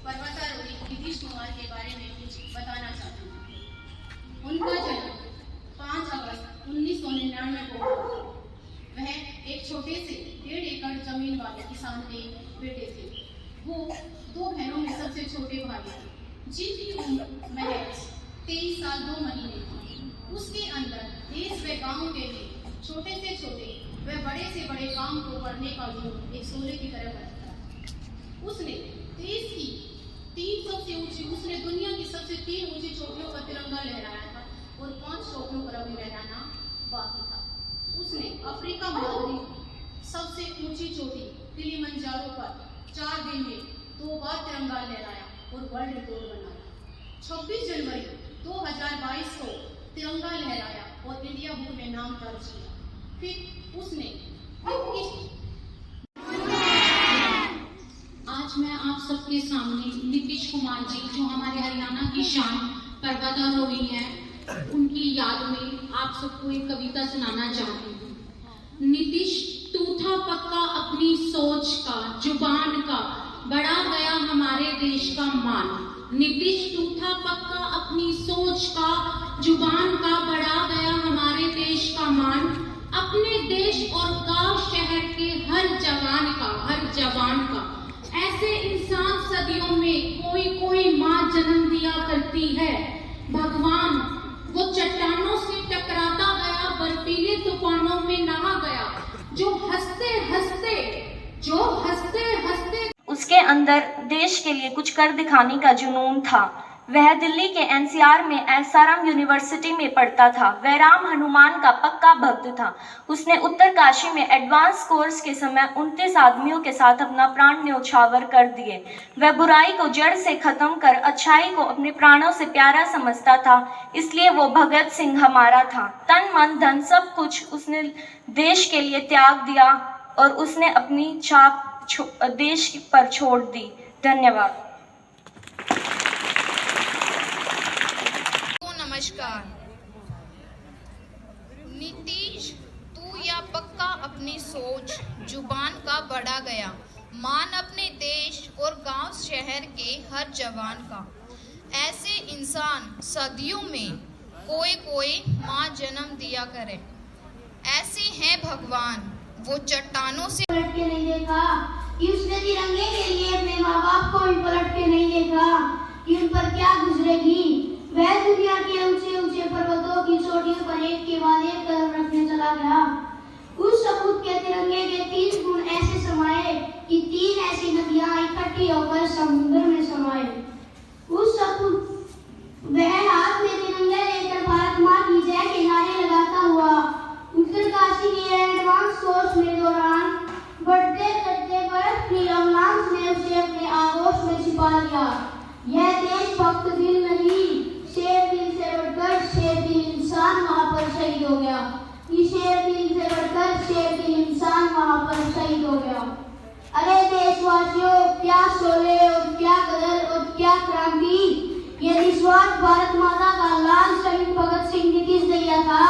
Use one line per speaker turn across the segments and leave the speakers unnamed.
पर्वतारोही नीतीश कुमार के बारे में कुछ बताना चाहती हूँ। उनका जन्म 5 अगस्त 1999 को हुआ। वह एक छोटे से 1.5 एकड़ जमीन वाले किसान के बेटे थे। वो 2 बहनों में सबसे छोटे भाई थे, जिनकी उम्र महज 23 साल 2 महीने थी। उसके अंदर देश व गांव के लिए छोटे से छोटे व बड़े से बड़े काम को करने का जुनून एक शोले की तरह बढ़ता। उसने देश की 300 से ऊंची, उसने दुनिया की सबसे 3 ऊंची चोटियों पर तिरंगा लहराया था और 5 चोटियों पर अभी लहराना बाकी था। उसने अफ्रीका महाद्वीप की सबसे ऊंची चोटी किलिमंजारो पर 4 दिन में 2 बार तिरंगा लहराया और वर्ल्ड रिकॉर्ड बनाया। 26 जनवरी 2022 को तिरंगा लहराया और इंडिया बुक में नाम दर्ज किया। फिर उसने
आज मैं आप सबके सामने नीतीश कुमार जी, जो हमारे हरियाणा की शान पर्वतारोही हैं, उनकी याद में आप सबको एक कविता सुनाना चाहती हूँ। नीतीश तू था पक्का अपनी सोच का, जुबान का, बढ़ा गया हमारे देश का मान। नीतीश तू था पक्का अपनी सोच का, जुबान का, बढ़ा गया हमारे देश का मान। अपने देश और गांव शहर के हर जवान का ऐसे इंसान सदियों में कोई कोई माँ जन्म दिया करती है। भगवान वो चट्टानों से टकराता गया, बर्फीले तूफानों में नहा गया, जो हंसते हंसते
उसके अंदर देश के लिए कुछ कर दिखाने का जुनून था। वह दिल्ली के एनसीआर में एसआरएम यूनिवर्सिटी में पढ़ता था। वह राम हनुमान का पक्का भक्त था। उसने उत्तरकाशी में एडवांस कोर्स के समय 29 आदमियों के साथ अपना प्राण न्योछावर कर दिए। वह बुराई को जड़ से खत्म कर अच्छाई को अपने प्राणों से प्यारा समझता था, इसलिए वो भगत सिंह हमारा था। तन मन धन सब कुछ उसने देश के लिए त्याग दिया और उसने अपनी छाप देश पर छोड़ दी। धन्यवाद।
नमस्कार। नीतीश तू या पक्का अपनी सोच, जुबान का बढ़ा गया, मान अपने देश और गांव शहर के हर जवान का। ऐसे इंसान सदियों में कोई कोई माँ जन्म दिया करे। ऐसे हैं भगवान वो चट्टानों से
पलट के नहीं देखा कि उसने तिरंगे के लिए अपने माँ बाप को भी पलट के नहीं देखा कि उन पर क्या गुजरेगी। वह दुनिया के ऊंचे ऊंचे पर्वतों की चोटियों पर एक के बाद एक कदम रखने चला गया। उस सपूत के तिरंगे के 3 गुण ऐसे समाये कि 3 ऐसी नदियां इकट्ठी होकर समुद्र में समाये। उस सपूत वह हाथ में तिरंगे लेकर भारत माँ की जय के नारे लगाता हुआ उत्तरकाशी के एडवांस कोर्स में दौरान बढ़ते चढ़ते बर्फ की अवलांच ने उसे अपने आगोश में छिपा लिया। यह देशभक्त दिल नहीं, शेर दिल से बढ़कर शेर दिल इंसान वहां पर शहीद हो गया। ये शेर दिल से बढ़कर शेर दिल इंसान वहां पर शहीद हो गया। अरे देशवासियों, क्या शोले और क्या गदर और क्या क्रांति! ये निस्वार्थ भारत माता का लाल शहीद भगत सिंह नीतीश दैया था।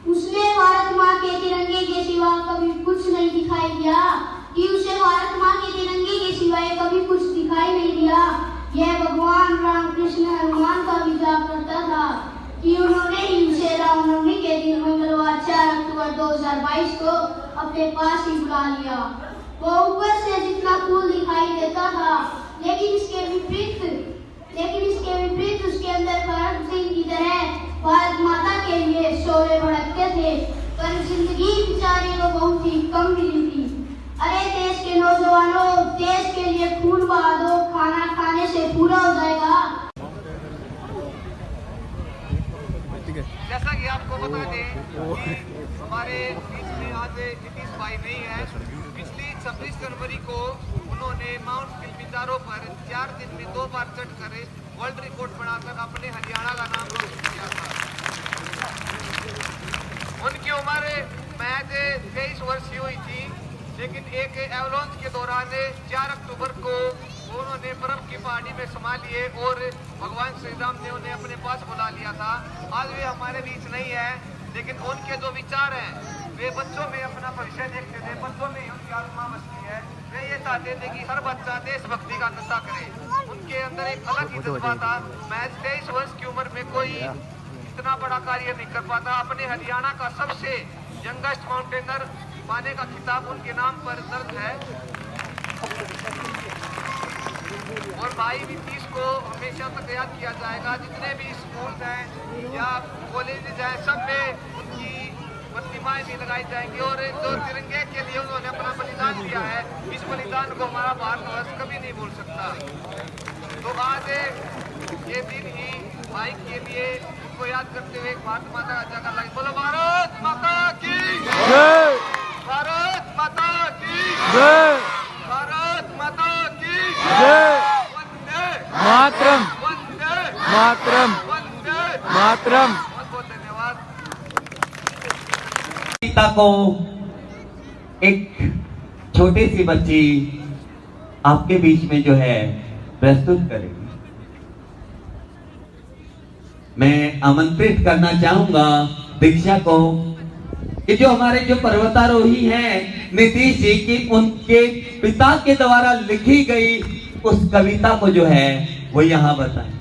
उसने भारत माँ के तिरंगे के सिवा कभी कुछ नहीं दिखाई दिया कि उसे भारत माँ के तिरंगे के सिवाय कभी कुछ दिखाई नहीं दिया। यह भगवान राम कृष्ण हनुमान का भी जाप करता था कि उन्होंने ही उसे रामनवमी के दिन मंगलवार 4 अक्टूबर 2022 को अपने पास ही बुला लिया। वो ऊपर से जितना कूल दिखाई देता था, लेकिन इसके विपरीत उसके अंदर भगत सिंह की तरह भारत माता के लिए शोले भड़कते थे, पर जिंदगी बेचारे को बहुत ही कम मिली थी। अरे देश के नौजवानों, देश के लिए खून बहा दो, खाना खाने से पूरा हो जाएगा।
जैसा कि आपको बता दें कि हमारे बीच में आज नीतीश भाई नहीं है। पिछली 26 जनवरी को उन्होंने माउंट किलिमंजारो पर 4 दिन में 2 बार चढ़कर वर्ल्ड रिकॉर्ड बनाकर अपने हरियाणा का नाम रोशन किया था। उनकी उम्र महज 23 वर्ष की हुई थी, लेकिन एक एवलांच के दौरान 4 अक्टूबर को उन्होंने बर्फ की पहाड़ी में समा लिए और भगवान श्री राम ने उन्हें अपने पास बुला लिया था। आज वे हमारे बीच नहीं है, लेकिन उनके जो विचार हैं वे बच्चों में अपना भविष्य देखते थे, बच्चों में उनकी आत्मा बसती है। वे ये चाहते थे कि हर बच्चा देशभक्ति का नशा करे। उनके अंदर एक अलग ही जज्बा था। मैं 23 वर्ष की उम्र में कोई इतना बड़ा कार्य नहीं कर पाता। अपने हरियाणा का सबसे यंगेस्ट माउंटेनर पाने का खिताब उनके नाम पर दर्ज है। और भाई नीतीश को हमेशा तक याद किया जाएगा। जितने भी स्कूल हैं या कॉलेजेज हैं, सब में उनकी प्रतिमाएं भी लगाई जाएंगी। और जो तिरंगे के लिए उन्होंने अपना बलिदान दिया है, इस बलिदान को हमारा भारतवर्ष कभी नहीं भूल सकता। तो आज ये दिन ही भाई के लिए उनको याद करते हुए भारत माता का जयकार लगे। बोलो भारत माता की जय, भारत माता की जय, भारत माता की जय, वंदे मातरम, वंदे मातरम, वंदे मातरम। बहुत बहुत धन्यवाद।
पिता को एक छोटी सी बच्ची आपके बीच में जो है प्रस्तुत करेगी। मैं आमंत्रित करना चाहूंगा दीक्षा को कि जो हमारे जो पर्वतारोही हैं नीतीश जी की, उनके पिता के द्वारा लिखी गई उस कविता को जो है वो यहां बताएं।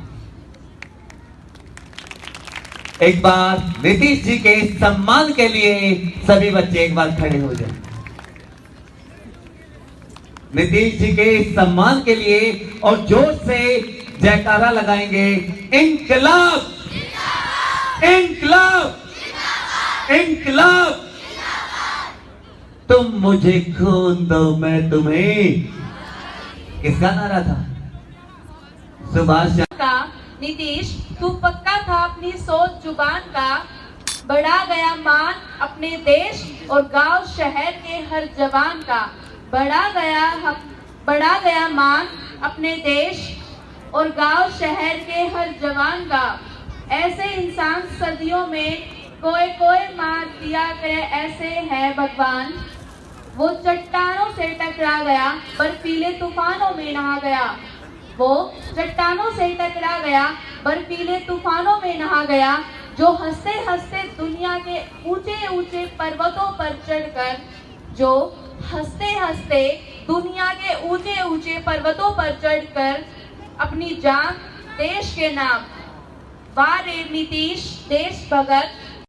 एक बार नीतीश जी के सम्मान के लिए सभी बच्चे एक बार खड़े हो जाएं। नीतीश जी के सम्मान के लिए और जोर से जयकारा लगाएंगे। इंकलाब, इंकलाब, इंकलाब। तुम मुझे खून दो मैं तुम्हें। किसका नारा था? सुभाष
का। नीतीश, तू पक्का था अपनी सोच जुबान का, बढ़ा गया मान अपने देश और गांव शहर के हर जवान का। बढ़ा गया मान अपने देश और गांव शहर के हर जवान का। ऐसे इंसान सदियों में कोई कोई मार दिया करे, ऐसे है भगवान। वो चट्टानों से टकरा गया, बर्फीले तूफानों में नहा गया। वो चट्टानों से टकरा गया, बर्फीले तूफानों में नहा गया। जो हंसते हंसते दुनिया के ऊंचे ऊंचे पर्वतों पर चढ़कर, जो हंसते हंसते दुनिया के ऊंचे ऊंचे पर्वतों पर चढ़कर अपनी जान देश के नाम। वारे नीतीश देश भगत,